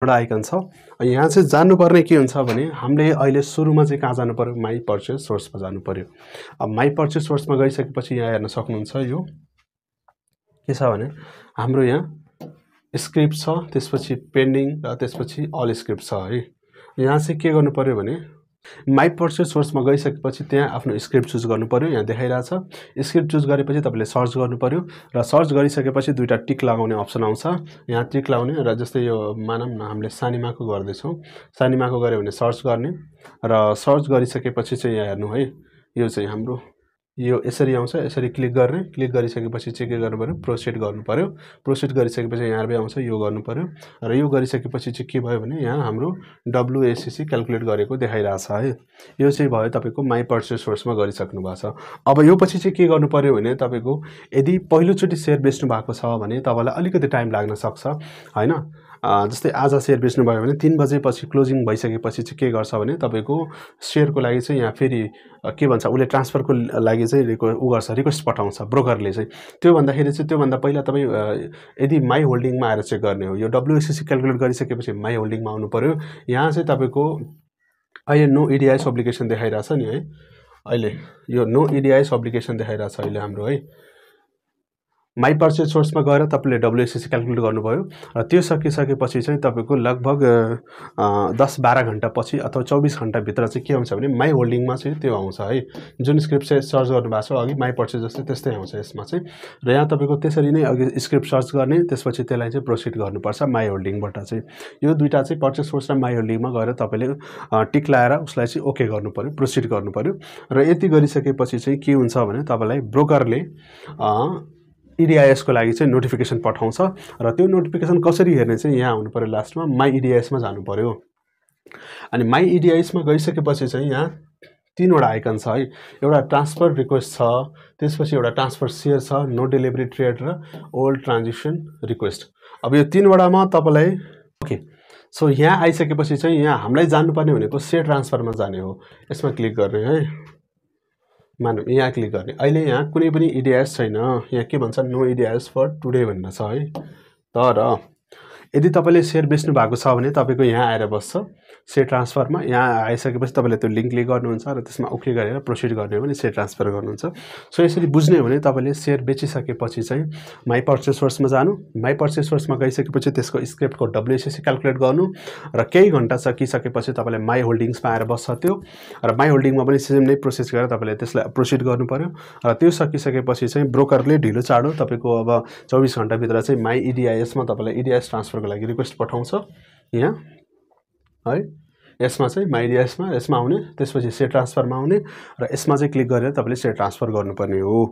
एउटा आइकन छ। यहाँ चाहिँ जान्नुपर्ने के हुन्छ भने हामीले अहिले सुरुमा चाहिँ कहाँ जानु पर्यो, माई पर्चेस सोर्समा जानु पर्यो। अब माई पर्चेस सोर्समा गइसकेपछि यहाँ हेर्न सक्नुहुन्छ यो के छ भने हाम्रो यहाँ स्क्रिप्ट छ, त्यसपछि पेन्डिङ र त्यसपछि अल स्क्रिप्ट छ है। यहाँ चाहिँ के गर्नु पर्यो भने माई पर्चेस सोर्समा गइसकेपछि त्यहाँ आफ्नो स्क्रिप्ट चुज गर्नु पर्यो। यहाँ देखाइरहेछ स्क्रिप्ट चुज गरेपछि तपाईँले सर्च गर्नु पर्यो र सर्च गरिसकेपछि दुईटा टिक लगाउने अप्सन आउँछ। यहाँ टिक लगाउने र जस्तै यो मानौँ न हामीले सानिमाको गर्दैछौँ, सानिमाको गऱ्यो भने सर्च गर्ने र सर्च गरिसकेपछि चाहिँ यहाँ हेर्नु है यो चाहिँ हाम्रो यो यसरी आउँछ। यसरी क्लिक गर्ने, क्लिक गरिसकेपछि चाहिँ के गर्नु पर्यो, प्रोसिड गर्नु पर्यो। प्रोसिड गरिसकेपछि यहाँबाट आउँछ यो गर्नु पर्यो र यो गरिसकेपछि चाहिँ के भयो भने यहाँ हाम्रो WACC क्याल्कुलेट गरेको देखाइरहेछ है। यो चाहिँ भयो तपाईँको माई पर्चेस सोर्समा गरिसक्नु भएको छ। अब यो पछि चाहिँ के गर्नु पर्यो भने तपाईँको यदि पहिलोचोटि सेयर बेच्नु भएको छ भने तपाईँलाई अलिकति टाइम लाग्न सक्छ होइन। जस्तै आज सेयर बेच्नु भयो भने 3 बजेपछि क्लोजिङ भइसकेपछि चाहिँ के गर्छ भने तपाईँको सेयरको लागि चाहिँ यहाँ फेरि के भन्छ उसले ट्रान्सफरको लागि चाहिँ रिक्वेस्ट पठाउँछ ब्रोकरले चाहिँ। त्यो भन्दाखेरि चाहिँ त्योभन्दा पहिला तपाईँ यदि माई होल्डिङमा आएर चेक गर्ने हो। यो WACC क्याल्कुलेट गरिसकेपछि माई होल्डिङमा आउनु पर्यो। यहाँ चाहिँ तपाईँको अहिले नो EDIS अब्लिगेसन देखाइरहेछ नि है। अहिले यो नो EDIS अब्लिगेसन देखाइरहेछ अहिले हाम्रो है। माई पर्चेस सोर्समा गएर तपाईँले WACC क्याल्कुलेट गर्नुभयो र त्यो सकिसकेपछि चाहिँ तपाईँको लगभग 10-12 घन्टा पछि अथवा 24 घन्टाभित्र चाहिँ के आउँछ भने माई होल्डिङमा चाहिँ त्यो आउँछ है। जुन स्क्रिप्ट चाहिँ सर्च गर्नुभएको छ अघि माई पर्चेस जस्तै त्यस्तै आउँछ यसमा चाहिँ। र यहाँ तपाईँको त्यसरी नै अघि स्क्रिप्ट सर्च गर्ने, त्यसपछि त्यसलाई चाहिँ प्रोसिड गर्नुपर्छ माई होल्डिङबाट चाहिँ। यो दुईवटा चाहिँ पर्चेस सोर्स र माई होल्डिङमा गएर तपाईँले टिक लगाएर उसलाई चाहिँ ओके गर्नु पर्यो, प्रोसिड गर्नु पर्यो। र यति गरिसकेपछि चाहिँ के हुन्छ भने तपाईँलाई ब्रोकरले EDIS को लागि चाहिँ नोटिफिकेसन पठाउँछ र त्यो नोटिफिकेसन कसरी हेर्ने चाहिँ यहाँ आउनु पर्यो, लास्टमा माई EDIS मा जानु पर्यो। अनि माई EDIS मा गइसकेपछि चाहिँ यहाँ 3वटा आइकन छ है। एउटा ट्रान्सफर रिक्वेस्ट छ, त्यसपछि एउटा ट्रान्सफर सेयर छ, नो डेलिभरी ट्रेड र ओल्ड ट्रान्जिसन रिक्वेस्ट। अब यो 3वटामा तपाईँलाई ओके सो यहाँ आइसकेपछि चाहिँ यहाँ हामीलाई जान्नुपर्ने भनेको सेयर ट्रान्सफरमा जाने हो। यसमा क्लिक गर्ने है, मानौँ यहाँ क्लिक गर्ने। अहिले यहाँ कुनै पनि EDIS छैन, यहाँ के भन्छ नो EDIS फर टुडे भनेर छ है। तर यदि तपाईँले सेयर बेच्नु भएको छ भने तपाईँको यहाँ आएर बस्छ सेयर ट्रान्सफरमा। यहाँ आइसकेपछि तपाईँले त्यो लिङ्क क्लिक गर्नुहुन्छ र त्यसमा ओके गरेर प्रोसिड गर्ने हो भने सेयर ट्रान्सफर गर्नुहुन्छ। सो यसरी बुझ्ने हो भने तपाईँले सेयर बेचिसकेपछि चाहिँ माई पर्चेस सोर्समा जानु, माई पर्चेस सोर्समा गइसकेपछि त्यसको स्क्रिप्टको WACC क्याल्कुलेट गर्नु र केही घन्टा सकिसकेपछि तपाईँले माई होल्डिङ्समा आएर बस्छ त्यो। र माई होल्डिङमा पनि सेम नै प्रोसेस गरेर तपाईँले त्यसलाई प्रोसिड गर्नु पर्यो। र त्यो सकिसकेपछि चाहिँ ब्रोकरले ढिलो चाँडो तपाईँको अब 24 घन्टाभित्र चाहिँ माई EDIS मा तपाईँलाई EDIS ट्रान्सफरको लागि रिक्वेस्ट पठाउँछ यहाँ है। यसमा चाहिँ माई EDIS मा यसमा आउने, त्यसपछि सेयर ट्रान्सफरमा आउने र यसमा चाहिँ क्लिक गरेर तपाईँले सेयर ट्रान्सफर गर्नुपर्ने हो।